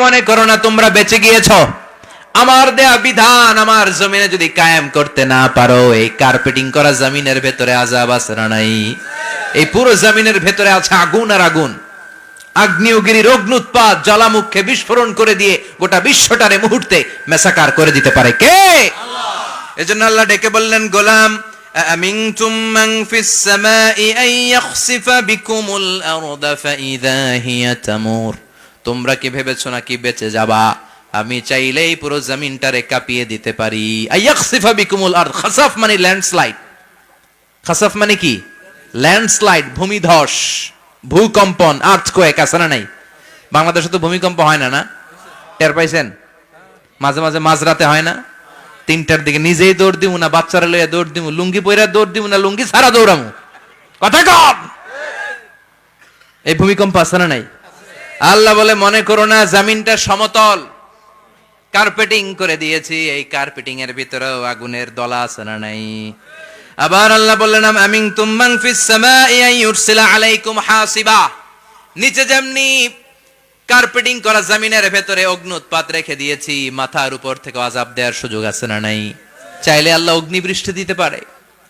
মনে করো না তোমরা বেঁচে গিয়েছো। আমার দেয়া বিধান আমার জমিনে যদি কায়েম করতে না পারো, এই কার্পেটিং করা জমিনের ভেতরে আযাব আছে না নাই? এই পুরো জমিনের ভেতরে আছে আগুন আর আগুন। আগ্নেয়গিরির অগ্নুৎপাত জ্বালামুখে বিস্ফোরণ করে দিয়ে গোটা বিশ্বটারে মুহূর্তে মেসাকার করে দিতে পারে কে? আল্লাহ। এজন্য আল্লাহ ডেকে বললেন, গোলাম আমিনতুম মান ফিস সামাই আন ইয়াখসিফা বিকুমুল আরদা ফাইযা হিয়া তামুর। তোমরা কি ভেবেছো নাকি বেঁচে যাবা? আমি চাইলেই পুরো জমিনটারে কাঁপিয়ে দিতে পারি। আইয়াখসিফা বিকুমুল আরদ, খাসাফ মানে ল্যান্ডস্লাইড। খাসাফ মানে কি? ল্যান্ডস্লাইড, ভূমিধস, ভূকম্পন, আর্থকোয়েক আছে না নাই? বাংলাদেশে তো ভূমিকম্প হয় না, না? টের পাইছেন? মাঝে মাঝে মাঝরাতে হয় না? 3টার দিকে নিজেই দৌড় দিমু না বাচ্চারা লইয়া দৌড় দিমু, লুঙ্গি পইরা দৌড় দিমু না লুঙ্গি ছাড়া দৌড়ামু? কথা কম। এই ভূমিকম্প আছে না নাই? আল্লাহ বলে মনে করো না জমিনটা সমতল, কার্পেটিং করে দিয়েছি। এই কার্পেটিং এর ভিতরেও আগুনের দলা আছে না নাই? আবার আল্লাহ বললেন আমিনতুম মান ফিস সামাই আন ইউরসিলা আলাইকুম হাসিবা। নিচে যেমনি কার্পেটিং করা জমিনের ভেতরে অগ্নুৎপাত রেখে দিয়েছি, মাথার উপর থেকে আযাব দেওয়ার সুযোগ আছে না নাই? চাইলে আল্লাহ অগ্নি বৃষ্টি দিতে পারে,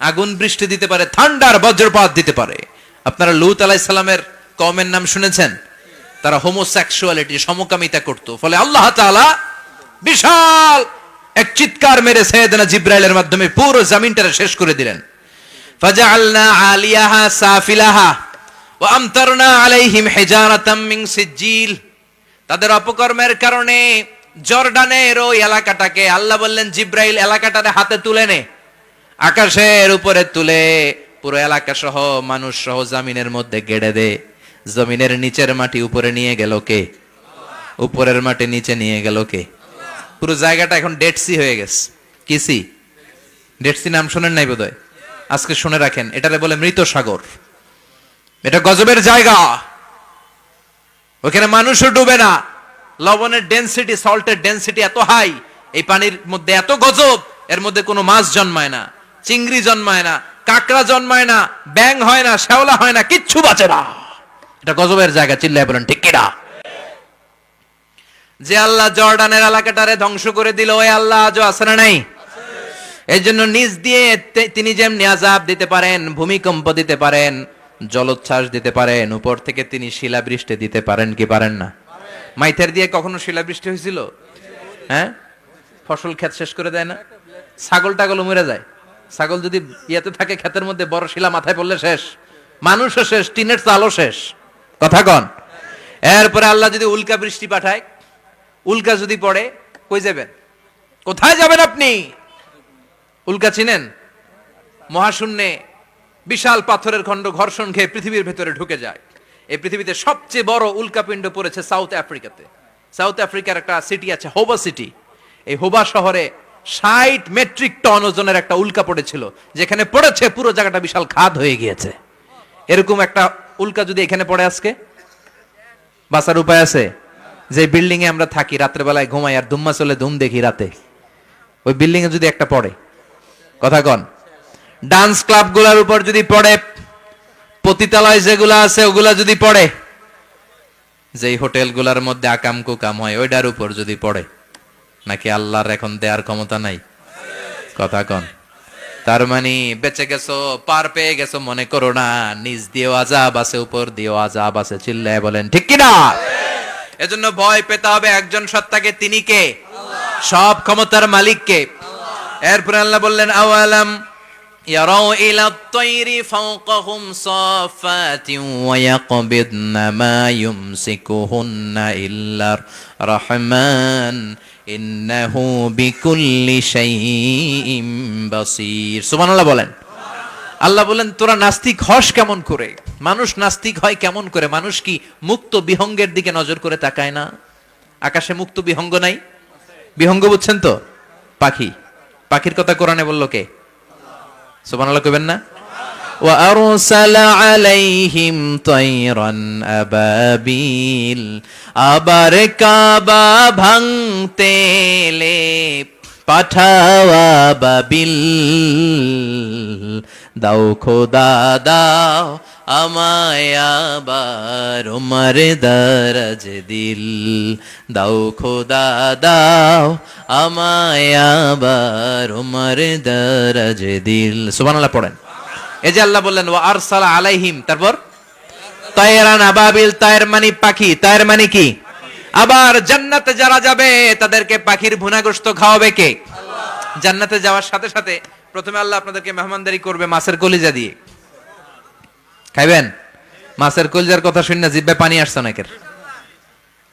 আগুন বৃষ্টি দিতে পারে, ঠান্ডার বজ্রপাত দিতে পারে। আপনারা লূত আলাইহিস সালামের কওমের নাম শুনেছেন? তারা হোমোসেক্সুয়ালিটি, সমকামিতা করত। ফলে আল্লাহ তাআলা বিশাল এক চিৎকার মেরে সাইয়েদনা জিবরাইলের মাধ্যমে পুরো জমিনটারে শেষ করে দিলেন। ফাজআলনা আলিয়াহা সাফিলাহা ওয়া আমতারনা আলাইহিম হিজারাতাম মিন সিজিল। তাদের অপকর্মের কারণে জর্ডানের ওই এলাকাটাকে আল্লাহ বললেন জিবরাইল এলাকাটারে হাতে তুলে নে, আকাশের উপরে তুলে পুরো এলাকা সহ মানুষ সহ জমিনের মধ্যে গেড়ে দে। জমিনের নিচের মাটি উপরে নিয়ে গেল কে? উপরের মাটি নিচে নিয়ে গেল কে? পুরো জায়গাটা এখন ডেড সি হয়ে গেছে। কি সি? ডেড সি নাম শুনেন নাই বোধহয়? আজকে শুনে রাখেন, এটারে বলে মৃত সাগর। এটা গজবের জায়গা, ওখানে মানুষও ডুবে না। লবণের ডেনসিটি, সল্টের ডেনসিটি এত হাই, এই পানির মধ্যে এত গজব, এর মধ্যে কোনো মাছ জন্মায় না, চিংড়ি জন্মায় না, কাঁকড়া জন্মায় না, ব্যাং হয় না, শ্যাওলা হয় না, কিচ্ছু বাঁচে না। এটা গজবের জায়গা, চিল্লায় বলেন ঠিক কিনা? যে আল্লাহ জর্ডানের এলাকাটারে ধ্বংস করে দিল, ওই আল্লাহ আজও আছে না নাই? এই জন্য নিজ দিয়ে তিনি যেমনি আযাব দিতে পারেন, ভূমিকম্প দিতে পারেন, জলোচ্ছ্বাস দিতে পারেন, উপর থেকে তিনি শিলাবৃষ্টি দিতে পারেন কি পারেন না? মাইথের দিয়ে কখনো শিলাবৃষ্টি হয়েছিল? হ্যাঁ, ফসল ক্ষেত শেষ করে দেয় না? ছাগল টাগলও মরে যায়। ছাগল যদি ইয়াতে থাকে ক্ষেতের মধ্যে, বড় শিলা মাথায় পড়লে শেষ, মানুষও শেষ, টিনের চালও শেষ। কথা কন। এরপরে আল্লাহ যদি উল্কা বৃষ্টি পাঠায়, উল্কা যদি পড়ে, কই যাবেন? কোথায় যাবেন আপনি? উল্কা চিনেন? মহাশূন্যে বিশাল পাথরের খণ্ড ঘর্ষণ খেয়ে পৃথিবীর ভেতরে ঢুকে যায়। এই পৃথিবীতে সবচেয়ে বড় উল্কাপিণ্ড পড়েছে সাউথ আফ্রিকাতে। সাউথ আফ্রিকার একটা সিটি আছে হোবা সিটি। এই হোবা শহরে 60 মেট্রিক টন ওজনের একটা উল্কা পড়েছিল, যেখানে পড়েছে পুরো জায়গাটা বিশাল খাদ হয়ে গিয়েছে। এরকম একটা উল্কা যদি এখানে পড়ে আজকে, বাঁচার উপায় আছে? যে বিল্ডিং এ আমরা থাকি, রাত্রে বেলায় ঘুমাই আর ধুম্মা চলে ধুম দেখি রাতে, ওই বিল্ডিং এ যদি একটা পড়ে, কথা কন, ডান্স ক্লাব গুলার উপর যদি পড়ে, পতিতালয় যেগুলা আছে ওগুলা যদি পড়ে, যেই হোটেল গুলার মধ্যে আকাম কুকাম হয় ওইটার উপর যদি পড়ে, নাকি আল্লাহর এখন দেয়ার ক্ষমতা নাই? কথা কন। তার মানে বেঁচে গেছো, পার পেয়ে গেছো মনে করো না, নিজ দিয়েও আযাব আছে, উপর দিয়েও আযাব আছে। চিল্লায় বলেন ঠিক কিনা? এজন্য ভয় পেতে হবে একজন সত্তাকে, তিনি কে? সব ক্ষমতার মালিক কে? এরপর আল্লাহ বললেন আওয়ালাম ইয়ারাউ ইলা আত-তায়রি ফাওকাহুম সাফাতিন ওয়া ইয়াকবিদনা মা ইউমসিকুহুন্না ইল্লার রাহমান ইন্নাহু বিকুল্লি শাইইন বাসীর। সুবহানাল্লাহ বলেন। আল্লাহ বলেন তোরা নাস্তিক হস কেমন করে? মানুষ নাস্তিক হয় কেমন করে? মানুষ কি মুক্ত বিহঙ্গের দিকে নজর করে তাকায় না? আকাশে মুক্ত বিহঙ্গ নাই? বিহঙ্গ বুঝছেন তো? পাখি। পাখির কথা কোরআনে বলল কে? সুবহানাল্লাহ কইবেন না? ওয়া আরসালা আলাইহিম তায়রান আবাবিল। আবার কাবা ভাঙতে এলে পাঠাওয়া বাবিল। দাও খোদা দাও আমায় আবার উমর দরজ দিল দাও খোদা দাও আমায় আবার উমর দরজ দিল। সুবহানাল্লাহ পড়েন। এই যে আল্লাহ বললেন ওয়া আরসালা আলাইহিম, তারপর তায়রান আবাবিল, তায়ের মানে পাখি, তায়ের মানে কি? আবার জান্নাতে যারা যাবে তাদেরকে পাখির ভুনা গোশত খাওয়াবে কে? জান্নাতে যাওয়ার সাথে সাথে প্রথমে আল্লাহ আপনাদেরকে মেহমানদারি করবে মাছের কলিজা দিয়ে। খাইবেন? মাছের কলিজার কথা শুনে জিহ্বায় পানি আসছে অনেকের।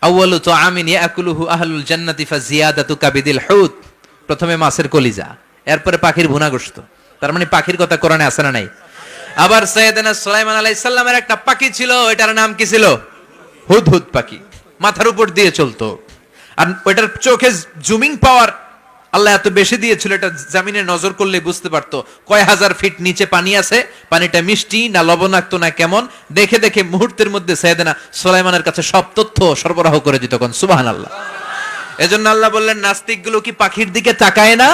আউয়ালু তুআমিন ইয়াকুলুহু আহলুল জান্নাতি ফাজিয়াদাতু কাবিদিল হুত। প্রথমে মাছের কলিজা, এরপরে পাখির ভুনা গোশত। তার মানে পাখির কথা কোরআনে আছে না নাই? আবার সাইয়েদনা সুলাইমান আলাইহিস সালামের একটা পাখি ছিল, এটার নাম কি ছিল? হুদহুদ পাখি। মাথার উপর দিয়ে চলতো, আর ওইটার চোখে জুমিং পাওয়ার আল্লাহ এত বেশি দিয়েছিল, এটা জমিনে নজর করলে বুঝতে পারতো কয় হাজার ফিট নিচে পানি আছে, পানিটা মিষ্টি না লবণাক্ত না কেমন, দেখে দেখে মুহূর্তের মধ্যে সাইয়েদনা সুলাইমানের কাছে সব তথ্য সরবরাহ করে দিত। কোন সুবহানাল্লাহ। এজন্য আল্লাহ বললেন নাস্তিকগুলো কি পাখির দিকে তাকায় না?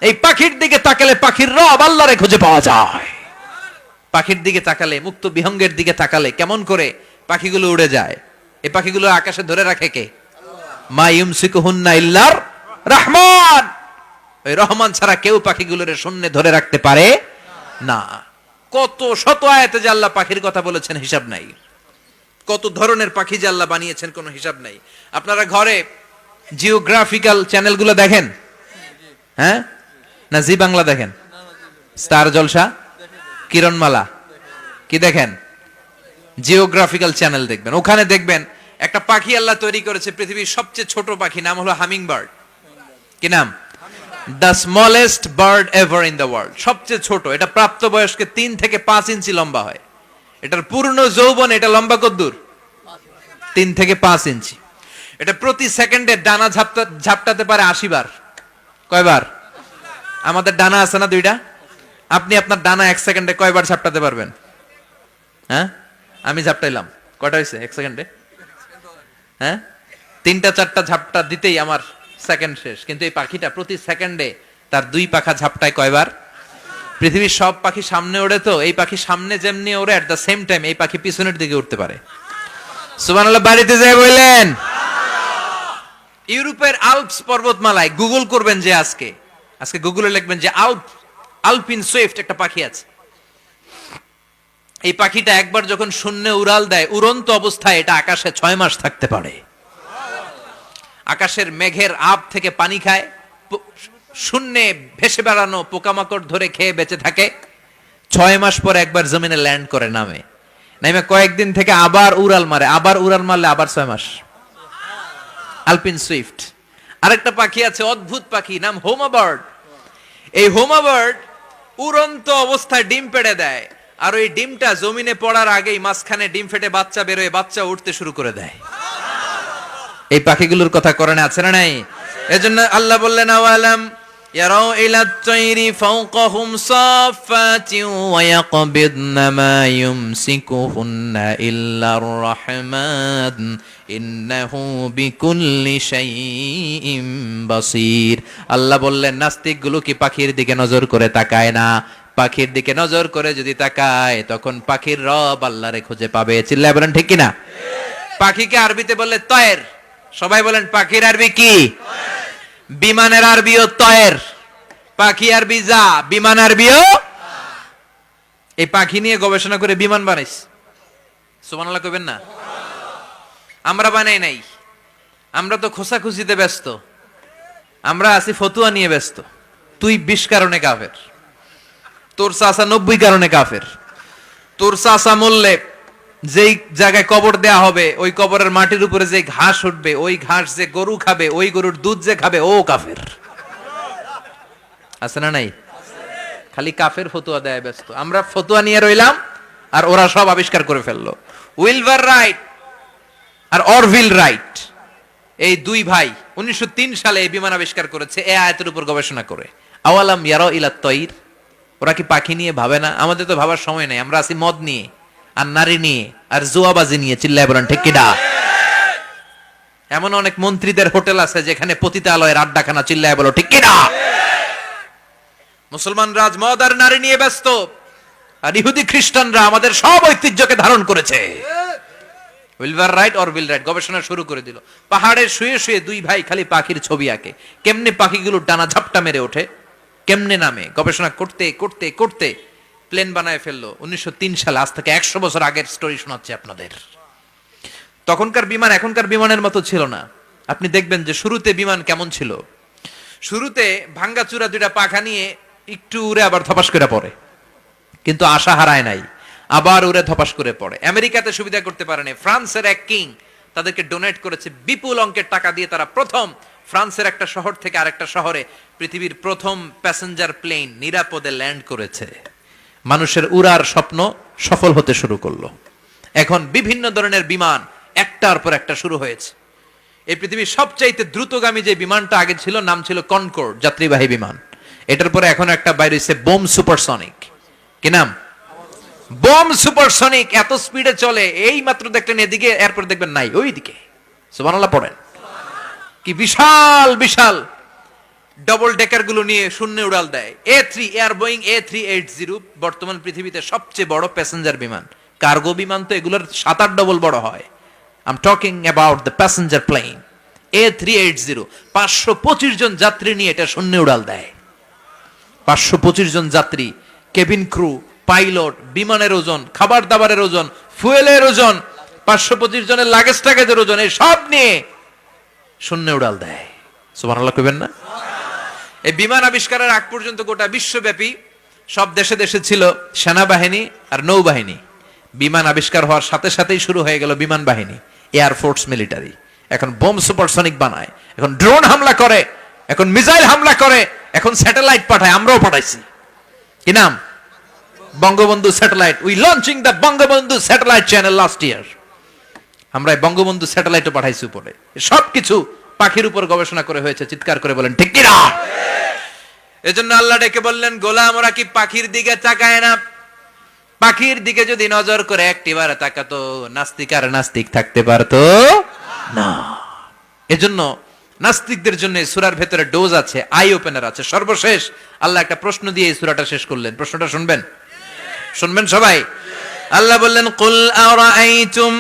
এই পাখির দিকে তাকালে পাখির রব আল্লাহরে খুঁজে পাওয়া যায়। পাখির দিকে তাকালে, মুক্ত বিহঙ্গের দিকে তাকালে কেমন করে পাখিগুলো উড়ে যায়। এই পাখিগুলো আকাশে ধরে রাখে কে? মা ইউমসিকুহুন্না ইল্লার রহমান। ওই রহমান ছাড়া কেউ পাখিগুলোর শূন্যে ধরে রাখতে পারে না। কত শত আয়াতে যে আল্লাহ পাখির কথা বলেছেন হিসাব নাই, কত ধরনের পাখি যে আল্লাহ বানিয়েছেন কোনো হিসাব নাই। আপনারা ঘরে জিওগ্রাফিক্যাল চ্যানেলগুলো দেখেন? হ্যাঁ, না জি বাংলা দেখেন? স্টার জলসা, কিরণমালা, কি দেখেন? জিওগ্রাফিক্যাল চ্যানেল দেখবেন। ওখানে দেখবেন একটা পাখি আল্লাহ তৈরি করেছে, পৃথিবীর সবচেয়ে ছোট পাখি, নাম হলো হামিং বার্ড। কি নাম? The smallest bird ever in the world. সবচেয়ে ছোট, এটা প্রাপ্তবয়স্কে 3 থেকে 5 ইঞ্চি লম্বা হয়। এটার পূর্ণ যৌবন এটা লম্বা কতদূর? 3 থেকে 5 ইঞ্চি। এটা প্রতি সেকেন্ডে ডানা ঝাপটাতে পারে 80 বার। কয়বার? আমাদের ডানা আছে না 2টা। আপনি আপনার ডানা 1 সেকেন্ডে কয়বার ঝাপটাতে পারবেন? হ্যাঁ, আমি ঝাপটাইলাম, কয়টা হয়েছে 1 সেকেন্ডে? হ্যাঁ, 3টা 4টা ঝাপটা দিতেই আমার সেকেন্ড শেষ। কিন্তু এই পাখিটা প্রতি সেকেন্ডে তার 2 পাখা ঝাপটায় কয়বার? পৃথিবীর সব পাখি সামনে ওড়ে, তো এই পাখি সামনে যেমনি ওড়ে, এট দ্য সেম টাইম এই পাখি পিছনের দিকে উঠতে পারে। সুবহানাল্লাহ। বাড়িতে যাই বললেন। ইউরোপের আল্পস পর্বতমালায় গুগল করবেন যে আজকে গুগলে লিখবেন যে আলপিন সুইফট একটা পাখি আছে। এই পাখিটা একবার যখন শূন্যে উড়াল দেয়, উড়ন্ত অবস্থায় এটা আকাশে 6 মাস থাকতে পারে। আকাশের মেঘের আপ থেকে পানি খায়, শূন্যে ভেসে বেড়ানো পোকামাকড় ধরে খেয়ে বেঁচে থাকে। 6 মাস পরে একবার জমিনে ল্যান্ড করে, নামে কয়েকদিন থেকে আবার উড়াল মারে, আবার উড়াল মারলে আবার 6 মাস। আলপিন সুইফট। আরেকটা পাখি আছে, অদ্ভুত পাখি, নাম হোমা বার্ড। এই হোমা বার্ড উড়ন্ত অবস্থায় ডিম পেড়ে দেয়, আর ওই ডিমটা জমিনে পড়ার আগেই মাঝখানে ডিম ফেটে বাচ্চা বেরোয়, বাচ্চা উঠতে শুরু করে দেয়। এই পাখিগুলোর কথা কোরআনে আছে না নাই? এজন্য আল্লাহ বললেন আওয়ালাম ইয়ারাউ ইলা তাইরি ফাওকাহুম সাফাতিন ওয়া ইয়াকবিদনা মা ইউমসিকুহুন্না ইল্লার রহমান ইন্নাহু বিকুল্লি শাইইন বাসীর। আল্লাহ বললেন নাস্তিকগুলো কি পাখির দিকে নজর করে তাকায় না? পাখির দিকে নজর করে যদি তাকায় তখন পাখির রব আল্লাহরে খুঁজে পাবে। চিল্লায় বলেন ঠিক কিনা? পাখিকে আরবিতে বললে তয়ের। সবাই বলেন পাখির আরবি কি? বিমানের আরবিও তয়ের। পাখি আরবি যা, বিমান আরবিও। এই পাখি নিয়ে গবেষণা করে বিমান বানাইছে। সুবহানাল্লাহ কইবেন না? আমরা বানাই নাই, আমরা তো খোসাখুচিতে ব্যস্ত, আমরা আছি ফতুয়া নিয়ে ব্যস্ত। তুই 20 কারণে কাফের, তোর চাচা 90 কারণে কাফের। তোর চাচা মরলে যেই জায়গায় কবর দেয়া হবে, ওই কবরের মাটির উপরে যে ঘাস উঠবে, ওই ঘাস যে গরু খাবে, ওই গরুর দুধ যে খাবে, ও কাফের। আছে না নাই? খালি কাফের ফতুয়া দেয় ব্যস্ত। আমরা ফতুয়া নিয়ে রইলাম, আর ওরা সব আবিষ্কার করে ফেললো। উইলভার রাইট আর অরভিল রাইট, এই 2 ভাই 1903 সালে এই বিমান আবিষ্কার করেছে এই আয়াতের উপর গবেষণা করে। আওয়ালাম ইয়ারাউ ইলা তাইর। ওরা কি পাখি নিয়ে ভাবে না? আমাদের তো ভাবার সময় নেই, আমরা আছি মদ নিয়ে আর নারী নিয়ে আর জুয়াবাজি নিয়ে। চিল্লায় বলেন ঠিক কিনা? এমন অনেক মন্ত্রীদের হোটেল আছে যেখানে পতিতালয়ের আড্ডাখানা। চিল্লায় বলো ঠিক কিনা? মুসলমান রাজ মদ আর নারী নিয়ে ব্যস্ত। আর ইহুদি খ্রিস্টানরা আমাদের সব ঐতিহ্যকে ধারণ করেছে। উইলভার রাইট অর উইল রাইট গবেষণা শুরু করে দিল। পাহাড়ে শুয়ে শুয়ে দুই ভাই খালি পাখির ছবি আঁকে, কেমনে পাখিগুলো ডানা ঝাপটা মেরে ওঠে, কেমনে নামে, গবেষণা করতে করতে করতে প্লেন বানায় ফেললো 1903 সালে। আজ থেকে 100 বছর আগের স্টোরি শোনাচ্ছে আপনাদের। তখনকার বিমান এখনকার বিমানের মতো ছিল না। আপনি দেখবেন যে শুরুতে বিমান কেমন ছিল। শুরুতে ভাঙ্গাচুরা দুইটা পাখা নিয়ে একটু উড়ে আবার ধপাস করে পড়ে, কিন্তু আশা হারায় নাই, আবার উড়ে ধপাস করে পড়ে। আমেরিকাতে সুবিধা করতে পারেনি। ফ্রান্সের এক কিং তাদেরকে ডোনেট করেছে বিপুল অঙ্কের টাকা দিয়ে। তারা প্রথম ফ্রান্সের একটা শহর থেকে আরেকটা শহরে পৃথিবীর প্রথম প্যাসেঞ্জার প্লেন নিরাপদে ল্যান্ড করেছে। মানুষের উড়ার স্বপ্ন সফল হতে শুরু করলো। এখন বিভিন্ন ধরনের বিমান একটার পর একটা শুরু হয়েছে। এই পৃথিবীর সবচাইতে দ্রুতগামী যে বিমানটা আগে ছিল নাম ছিল কনকর্ড, যাত্রীবাহী বিমান। এটার পরে এখন একটা বাইরে হচ্ছে বোম সুপারসনিক। কি নাম? Bomb supersonic. এত স্পিডে চলে, এই মাত্র দেখলেন এদিকে, এরপর দেখবেন নাই ওইদিকে। সুবহানাল্লাহ পড়েন। কি বিশাল বিশাল ডবল ডেকার গুলো নিয়ে শূন্যে উড়াল দেয়। A3 এয়ার বোয়িং A380 বর্তমান পৃথিবীতে সবচেয়ে বড় প্যাসেঞ্জার বিমান। কার্গো বিমান তো এগুলোর 7-8 ডবল বড় হয়। I'm talking about the passenger plane A380। 525 জন যাত্রী নিয়ে এটা শূন্যে উড়াল দেয়। 525 জন যাত্রী, কেবিন ক্রু, পাইলট, বিমানের ওজন, খাবার দাবারের ওজন, ফুয়েলের ওজন, 525 জনের লাগেজ টাগেজের ওজন, এই সব নিয়ে শূন্যে উড়াল দেয়। সুবহানাল্লাহ কইবেন না? এই বিমান আবিষ্কারের আগ পর্যন্ত গোটা বিশ্বব্যাপী সব দেশে দেশে ছিল সেনাবাহিনী আর নৌবাহিনী। বিমান আবিষ্কার হওয়ার সাথে সাথেই শুরু হয়ে গেল বিমান বাহিনী, এয়ারফোর্স, মিলিটারি। এখন বোম সুপারসনিক বানায়, এখন ড্রোন হামলা করে, এখন মিসাইল হামলা করে, এখন স্যাটেলাইট পাঠায়। আমরাও পাঠাইছি। কি নাম? Bangabandhu satellite. We launching the Bangabandhu satellite channel last year. আমরা বঙ্গবন্ধু স্যাটেলাইটও পাঠাইছি উপরে। সবকিছু পাখির উপর গবেষণা করে হয়েছে। চিৎকার করে বলেন ঠিক কিনা? এজন্য আল্লাহ ডেকে বললেন, গোলাম ওরা কি পাখির দিকে তাকায় না? পাখির দিকে যদি নজর করে একটিবার তাকাতো, নাস্তিক আর নাস্তিক থাকতে পারতো না। এজন্য নাস্তিকদের জন্য সূরার ভেতরে ডোজ আছে, আই ওপেনার আছে। সর্বশেষ আল্লাহ একটা প্রশ্ন দিয়ে এই সূরাটা শেষ করলেন। প্রশ্নটা শুনবেন? শুনবেন সবাই? আল্লাহ বললেন, কুল আরাআইতুম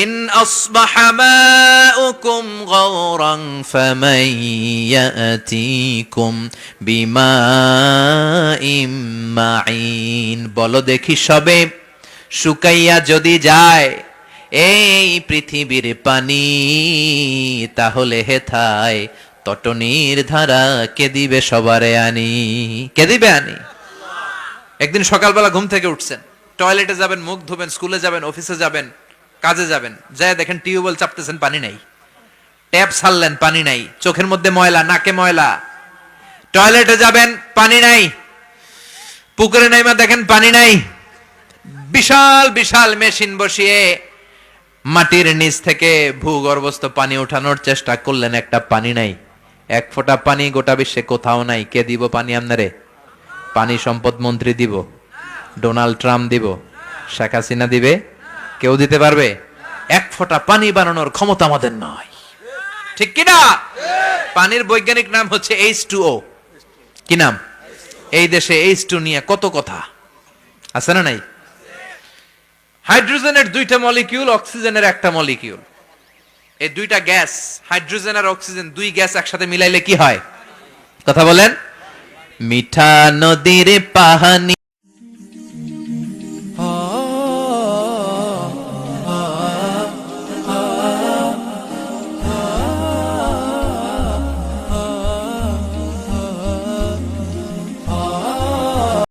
ইন আসবাহা মাউকুম গাওরান ফামান ইয়াতিকুম বিমাইম মাইন। বলো দেখি সবে, শুকাইয়া যদি যায় এই পৃথিবীর পানি, তাহলে হেথায় তটনির ধারা কে দিবে সবারে আনি? কে দিবে আনি? একদিন সকালবেলা ঘুম থেকে উঠছেন, টয়লেটে যাবেন, মুখ ধোবেন, স্কুলে যাবেন, অফিসে যাবেন, কাজে যাবেন, যায় দেখেন টিউবওয়েল চাপতেছেন, পানি নাই। ট্যাপ ছাড়লেন, পানি নাই। চোখের মধ্যে ময়লা, নাকে ময়লা। টয়লেটে যাবেন, পানি নাই। পুকুরে নাইমা দেখেন পানি নাই। বিশাল বিশাল মেশিন বসিয়ে মাটির নিচ থেকে ভূগর্ভস্থ পানি উঠানোর চেষ্টা করলেন, একটা পানি নাই। এক ফোঁটা পানি গোটা বিশ্বে কোথাও নাই। কে দিব পানি আপনারে? পানি সম্পদ মন্ত্রী দিব? ডোনাল্ড ট্রাম্প দিব? শেখ হাসিনা দিবে? কেউ দিতে পারবে? এক ফোঁটা পানি বানানোর ক্ষমতা আমাদের নয়। ঠিক কিনা? পানির বৈজ্ঞানিক নাম হচ্ছে H2O। কি নাম? এই দেশে H2 নিয়ে কত কথা আছে না নাই? হাইড্রোজেনের 2টা মলিকিউল, অক্সিজেনের একটা মলিকিউল। এই 2টা গ্যাস, হাইড্রোজেন আর অক্সিজেন, 2 গ্যাস একসাথে মিলাইলে কি হয়? কথা বলেন। মিঠা নদীর পাহানি